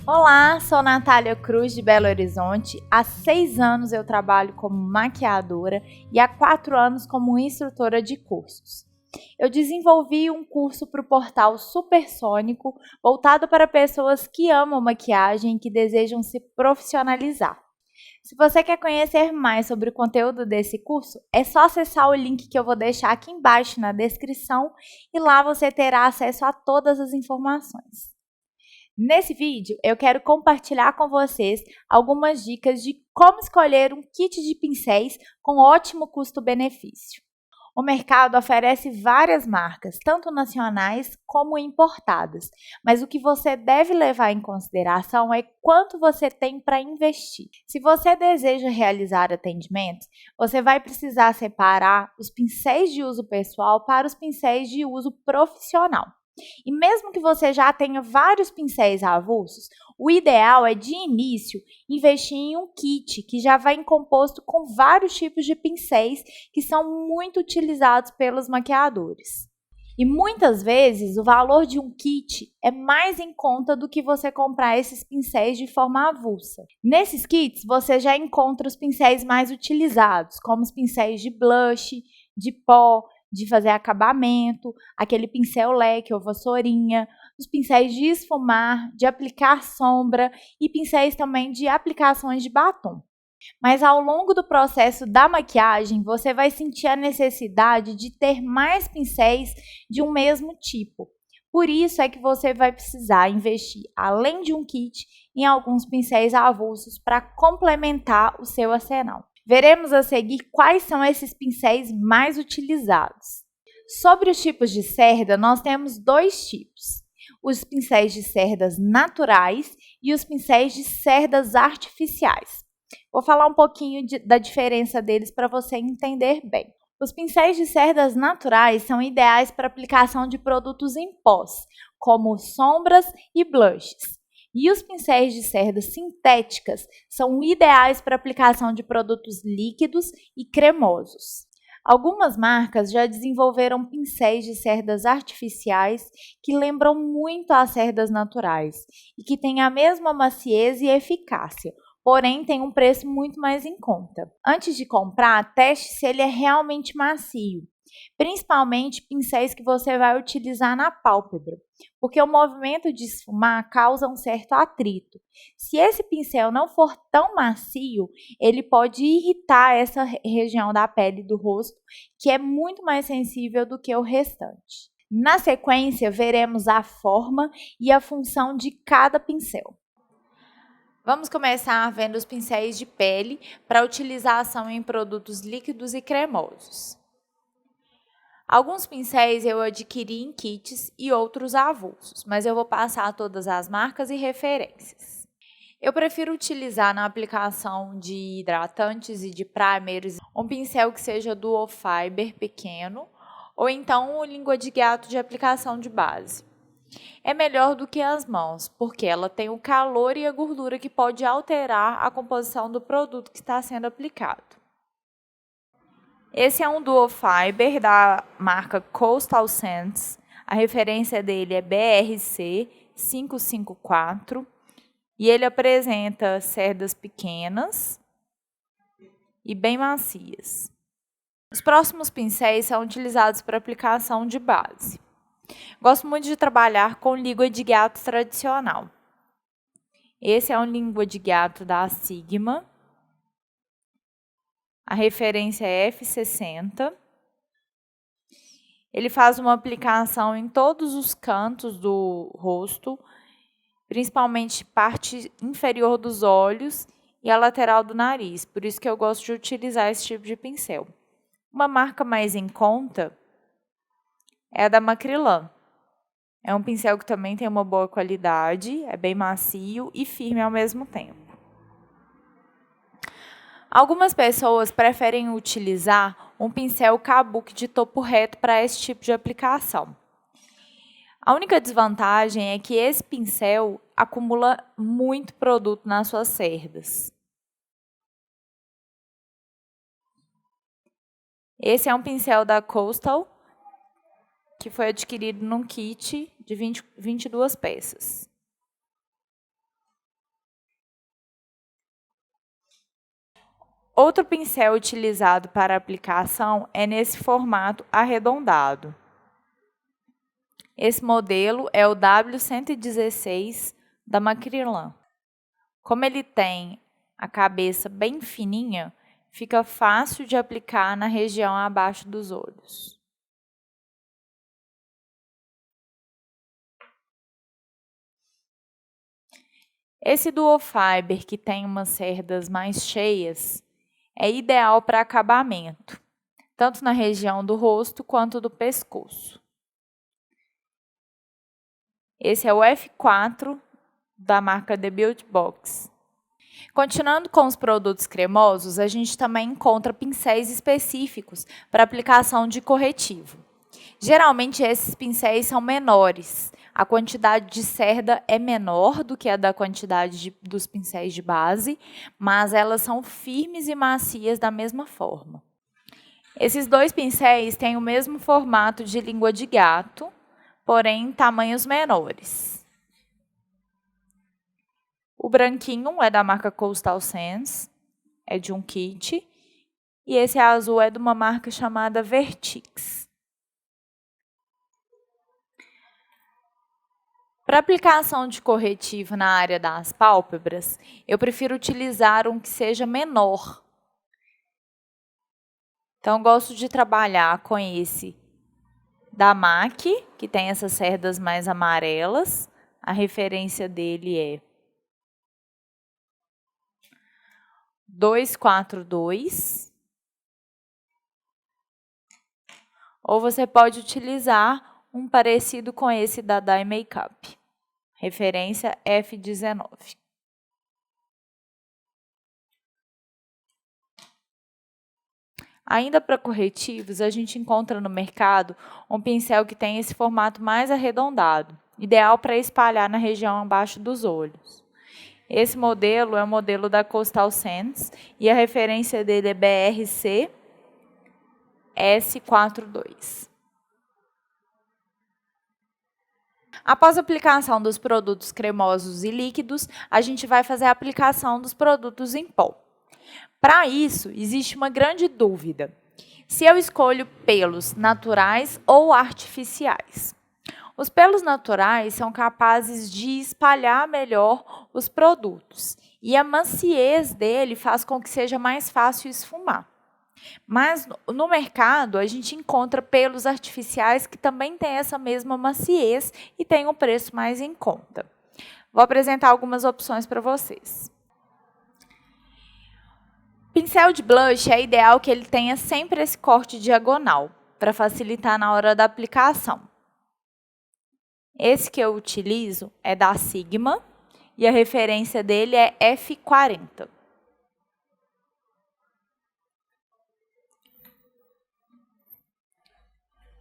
Olá, sou Natália Cruz de Belo Horizonte. Há 6 anos eu trabalho como maquiadora e há 4 anos como instrutora de cursos. Eu desenvolvi um curso para o portal Supersônico, voltado para pessoas que amam maquiagem e que desejam se profissionalizar. Se você quer conhecer mais sobre o conteúdo desse curso, é só acessar o link que eu vou deixar aqui embaixo na descrição e lá você terá acesso a todas as informações. Nesse vídeo, eu quero compartilhar com vocês algumas dicas de como escolher um kit de pincéis com ótimo custo-benefício. O mercado oferece várias marcas, tanto nacionais como importadas, mas o que você deve levar em consideração é quanto você tem para investir. Se você deseja realizar atendimentos, você vai precisar separar os pincéis de uso pessoal para os pincéis de uso profissional. E mesmo que você já tenha vários pincéis avulsos, o ideal é, de início, investir em um kit que já vem composto com vários tipos de pincéis que são muito utilizados pelos maquiadores. E muitas vezes o valor de um kit é mais em conta do que você comprar esses pincéis de forma avulsa. Nesses kits você já encontra os pincéis mais utilizados, como os pincéis de blush, de pó, de fazer acabamento, aquele pincel leque ou vassourinha, os pincéis de esfumar, de aplicar sombra e pincéis também de aplicações de batom. Mas ao longo do processo da maquiagem, você vai sentir a necessidade de ter mais pincéis de um mesmo tipo. Por isso é que você vai precisar investir, além de um kit, em alguns pincéis avulsos para complementar o seu arsenal. Veremos a seguir quais são esses pincéis mais utilizados. Sobre os tipos de cerda, nós temos dois tipos: os pincéis de cerdas naturais e os pincéis de cerdas artificiais. Vou falar um pouquinho da diferença deles para você entender bem. Os pincéis de cerdas naturais são ideais para aplicação de produtos em pós, como sombras e blushes. E os pincéis de cerdas sintéticas são ideais para aplicação de produtos líquidos e cremosos. Algumas marcas já desenvolveram pincéis de cerdas artificiais que lembram muito as cerdas naturais e que têm a mesma maciez e eficácia, porém tem um preço muito mais em conta. Antes de comprar, teste se ele é realmente macio, principalmente pincéis que você vai utilizar na pálpebra, porque o movimento de esfumar causa um certo atrito. Se esse pincel não for tão macio, ele pode irritar essa região da pele do rosto, que é muito mais sensível do que o restante. Na sequência, veremos a forma e a função de cada pincel. Vamos começar vendo os pincéis de pele para utilização em produtos líquidos e cremosos. Alguns pincéis eu adquiri em kits e outros avulsos, mas eu vou passar todas as marcas e referências. Eu prefiro utilizar na aplicação de hidratantes e de primers um pincel que seja dual fiber pequeno ou então o língua de gato de aplicação de base. É melhor do que as mãos, porque ela tem o calor e a gordura que pode alterar a composição do produto que está sendo aplicado. Esse é um dual fiber da marca Coastal Scents. A referência dele é BRC 554 e ele apresenta cerdas pequenas e bem macias. Os próximos pincéis são utilizados para aplicação de base. Gosto muito de trabalhar com língua de gato tradicional. Esse é um língua de gato da Sigma. A referência é F60. Ele faz uma aplicação em todos os cantos do rosto, principalmente parte inferior dos olhos e a lateral do nariz. Por isso que eu gosto de utilizar esse tipo de pincel. Uma marca mais em conta é a da Macrylan. É um pincel que também tem uma boa qualidade, é bem macio e firme ao mesmo tempo. Algumas pessoas preferem utilizar um pincel kabuki de topo reto para esse tipo de aplicação. A única desvantagem é que esse pincel acumula muito produto nas suas cerdas. Esse é um pincel da Coastal, que foi adquirido num kit de 22 peças. Outro pincel utilizado para aplicação é nesse formato arredondado. Esse modelo é o W116 da Macrilan. Como ele tem a cabeça bem fininha, fica fácil de aplicar na região abaixo dos olhos. Esse Duo Fiber, que tem umas cerdas mais cheias, é ideal para acabamento, tanto na região do rosto quanto do pescoço. Esse é o F4 da marca The Beauty Box. Continuando com os produtos cremosos, a gente também encontra pincéis específicos para aplicação de corretivo. Geralmente esses pincéis são menores, a quantidade de cerda é menor do que a da quantidade dos pincéis de base, mas elas são firmes e macias da mesma forma. Esses dois pincéis têm o mesmo formato de língua de gato, porém em tamanhos menores. O branquinho é da marca Coastal Sands, é de um kit, e esse azul é de uma marca chamada Vertix. Para aplicação de corretivo na área das pálpebras, eu prefiro utilizar um que seja menor. Então, gosto de trabalhar com esse da MAC, que tem essas cerdas mais amarelas. A referência dele é 242. Ou você pode utilizar um parecido com esse da Dye Makeup. Referência F19. Ainda para corretivos, a gente encontra no mercado um pincel que tem esse formato mais arredondado, ideal para espalhar na região abaixo dos olhos. Esse modelo é o modelo da Coastal Sands e a referência dele é BRC S42. Após a aplicação dos produtos cremosos e líquidos, a gente vai fazer a aplicação dos produtos em pó. Para isso, existe uma grande dúvida: se eu escolho pelos naturais ou artificiais. Os pelos naturais são capazes de espalhar melhor os produtos e a maciez dele faz com que seja mais fácil esfumar. Mas no mercado a gente encontra pelos artificiais que também têm essa mesma maciez e têm um preço mais em conta. Vou apresentar algumas opções para vocês. Pincel de blush é ideal que ele tenha sempre esse corte diagonal, para facilitar na hora da aplicação. Esse que eu utilizo é da Sigma e a referência dele é F40.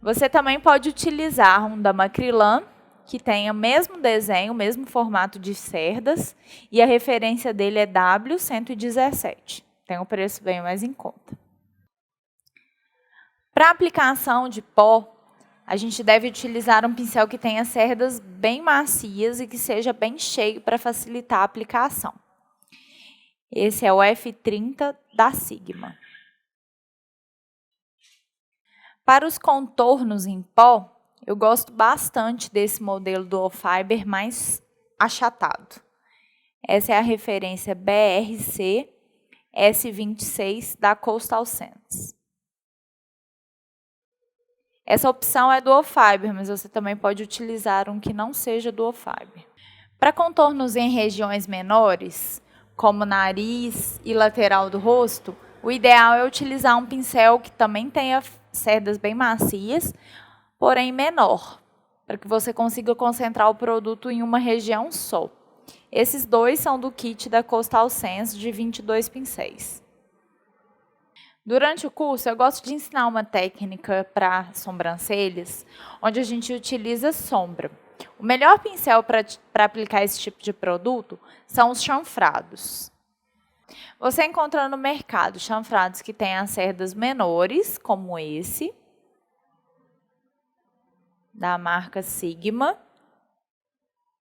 Você também pode utilizar um da Macrilan, que tem o mesmo desenho, o mesmo formato de cerdas, e a referência dele é W117. Tem um preço bem mais em conta. Para aplicação de pó, a gente deve utilizar um pincel que tenha cerdas bem macias e que seja bem cheio para facilitar a aplicação. Esse é o F30 da Sigma. Para os contornos em pó, eu gosto bastante desse modelo Duo Fiber mais achatado. Essa é a referência BRC S26 da Coastal Sands. Essa opção é Duo Fiber, mas você também pode utilizar um que não seja Duo Fiber. Para contornos em regiões menores, como nariz e lateral do rosto, o ideal é utilizar um pincel que também tenha cerdas bem macias, porém menor, para que você consiga concentrar o produto em uma região só. Esses dois são do kit da Coastal Sands de 22 pincéis. Durante o curso, eu gosto de ensinar uma técnica para sobrancelhas, onde a gente utiliza sombra. O melhor pincel para aplicar esse tipo de produto são os chanfrados. Você encontra no mercado chanfrados que têm as cerdas menores, como esse, da marca Sigma.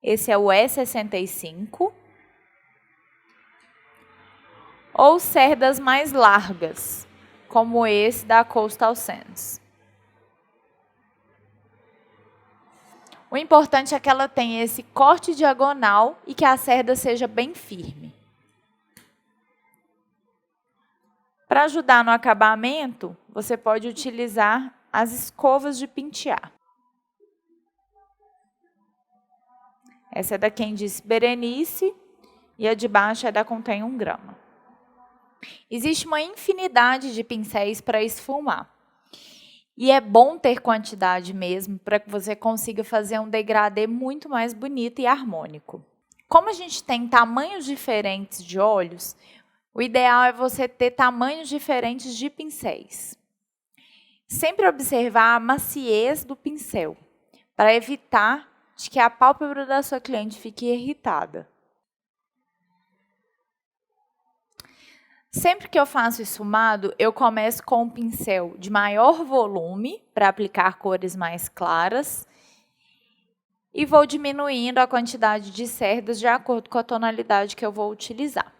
Esse é o E65. ou cerdas mais largas, como esse da Coastal Sands. O importante é que ela tenha esse corte diagonal e que a cerda seja bem firme. Para ajudar no acabamento, você pode utilizar as escovas de pentear. Essa é da Quem Disse Berenice e a de baixo é da Contém 1 grama. Existe uma infinidade de pincéis para esfumar. E é bom ter quantidade mesmo para que você consiga fazer um degradê muito mais bonito e harmônico. Como a gente tem tamanhos diferentes de olhos, o ideal é você ter tamanhos diferentes de pincéis. Sempre observar a maciez do pincel, para evitar de que a pálpebra da sua cliente fique irritada. Sempre que eu faço esfumado, eu começo com um pincel de maior volume, para aplicar cores mais claras, e vou diminuindo a quantidade de cerdas de acordo com a tonalidade que eu vou utilizar.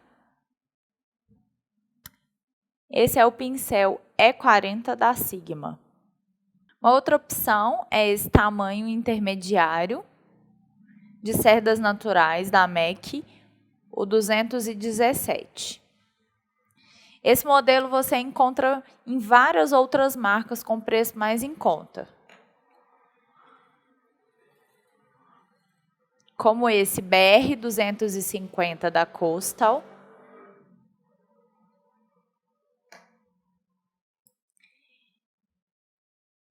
Esse é o pincel E40 da Sigma. Uma outra opção é esse tamanho intermediário de cerdas naturais da MAC, o 217. Esse modelo você encontra em várias outras marcas com preço mais em conta, como esse BR 250 da Coastal,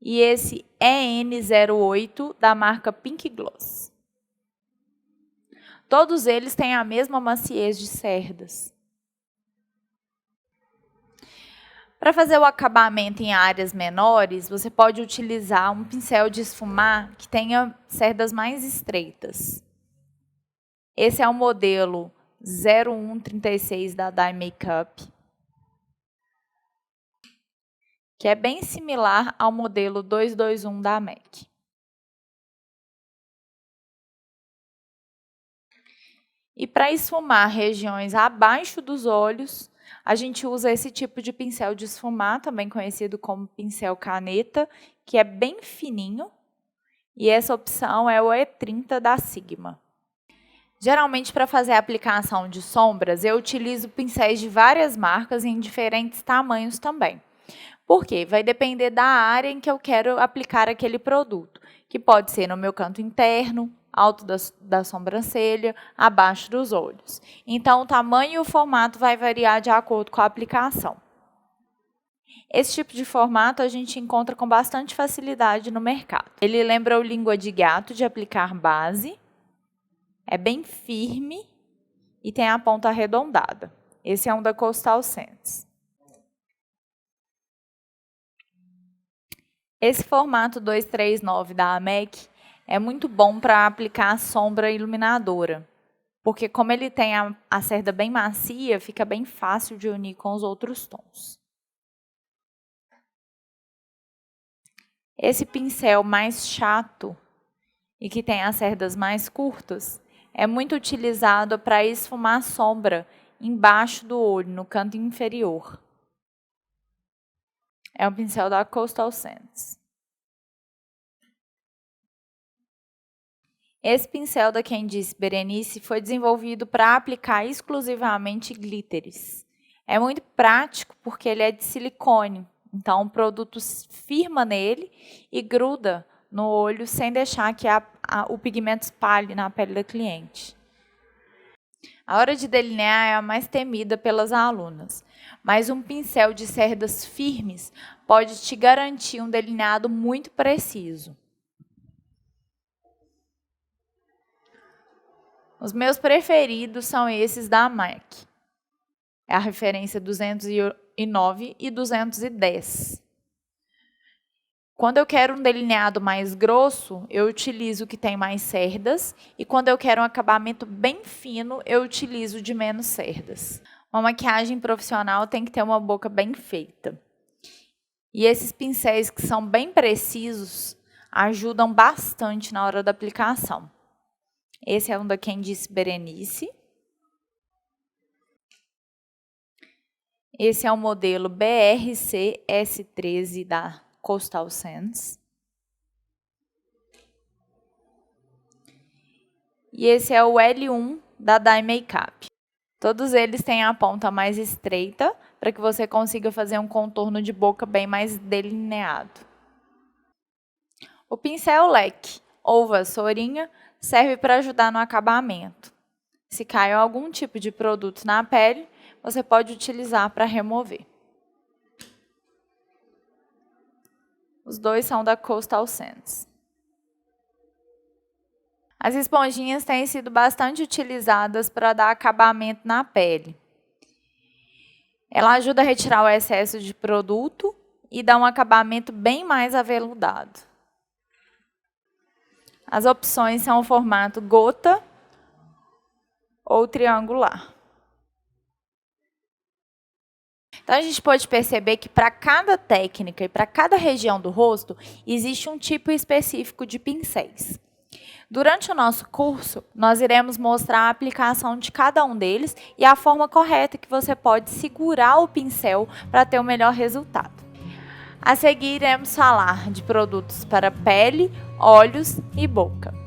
e esse EN08 da marca Pink Gloss. Todos eles têm a mesma maciez de cerdas. Para fazer o acabamento em áreas menores, você pode utilizar um pincel de esfumar que tenha cerdas mais estreitas. Esse é o modelo 0136 da Dye Makeup, que é bem similar ao modelo 221 da MAC. E para esfumar regiões abaixo dos olhos, a gente usa esse tipo de pincel de esfumar, também conhecido como pincel caneta, que é bem fininho, e essa opção é o E30 da Sigma. Geralmente, para fazer a aplicação de sombras, eu utilizo pincéis de várias marcas em diferentes tamanhos também. Por quê? Vai depender da área em que eu quero aplicar aquele produto, que pode ser no meu canto interno, alto da sobrancelha, abaixo dos olhos. Então, o tamanho e o formato vai variar de acordo com a aplicação. Esse tipo de formato a gente encontra com bastante facilidade no mercado. Ele lembra o língua de gato de aplicar base, é bem firme e tem a ponta arredondada. Esse é um da Coastal Sands. Esse formato 239 da MAC é muito bom para aplicar sombra iluminadora, porque como ele tem a cerda bem macia, fica bem fácil de unir com os outros tons. Esse pincel mais chato e que tem as cerdas mais curtas é muito utilizado para esfumar sombra embaixo do olho, no canto inferior. É um pincel da Coastal Sands. Esse pincel da Quem Disse Berenice foi desenvolvido para aplicar exclusivamente glitteres. É muito prático porque ele é de silicone, então o produto firma nele e gruda no olho sem deixar que o pigmento espalhe na pele da cliente. A hora de delinear é a mais temida pelas alunas, mas um pincel de cerdas firmes pode te garantir um delineado muito preciso. Os meus preferidos são esses da MAC. É a referência 209 e 210. Quando eu quero um delineado mais grosso, eu utilizo o que tem mais cerdas. E quando eu quero um acabamento bem fino, eu utilizo de menos cerdas. Uma maquiagem profissional tem que ter uma boca bem feita. E esses pincéis que são bem precisos ajudam bastante na hora da aplicação. Esse é um da Quem Disse Berenice. Esse é o modelo BRC S13 da Coastal Sands. E esse é o L1 da Dye Makeup. Todos eles têm a ponta mais estreita, para que você consiga fazer um contorno de boca bem mais delineado. O pincel leque ou vassourinha serve para ajudar no acabamento. Se caiu algum tipo de produto na pele, você pode utilizar para remover. Os dois são da Coastal Sands. As esponjinhas têm sido bastante utilizadas para dar acabamento na pele. Ela ajuda a retirar o excesso de produto e dá um acabamento bem mais aveludado. As opções são o formato gota ou triangular. Então, a gente pode perceber que para cada técnica e para cada região do rosto, existe um tipo específico de pincéis. Durante o nosso curso, nós iremos mostrar a aplicação de cada um deles e a forma correta que você pode segurar o pincel para ter o melhor resultado. A seguir, iremos falar de produtos para pele, olhos e boca.